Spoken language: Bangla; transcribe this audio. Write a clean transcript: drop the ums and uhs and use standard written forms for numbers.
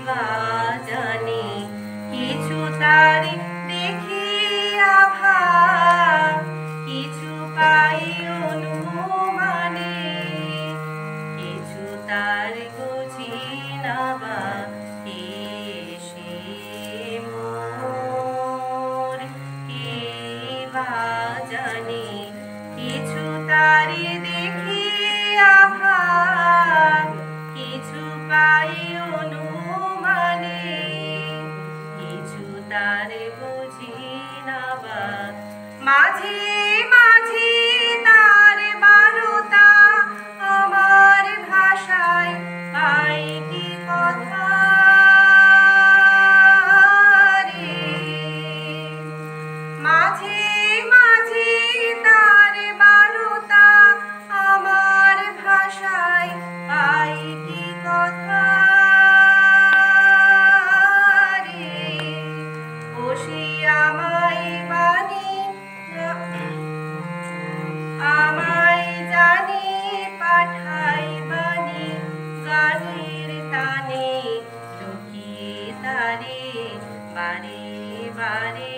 বা জানে কিছু তার দেখি আভা, কিছু পাই অনুমানে, কিছু তার বুঝি না বা এসে মোর কে বা জানে কিছু তার দেখি আভা, কিছু পাই অনুমানে, কিছু তার বুঝি না বা মাঝে মাঝে তার বারতা আমার ভাষায় পাই কি কথা রে, মাঝে মাঝে তার বারতা আমার ভাষায় পাই কি কথা রে, বসি আমায় বাণী আমায় জানি পাঠাই বাণী গানের টানে লুকিয়ে তারে বারে বারে।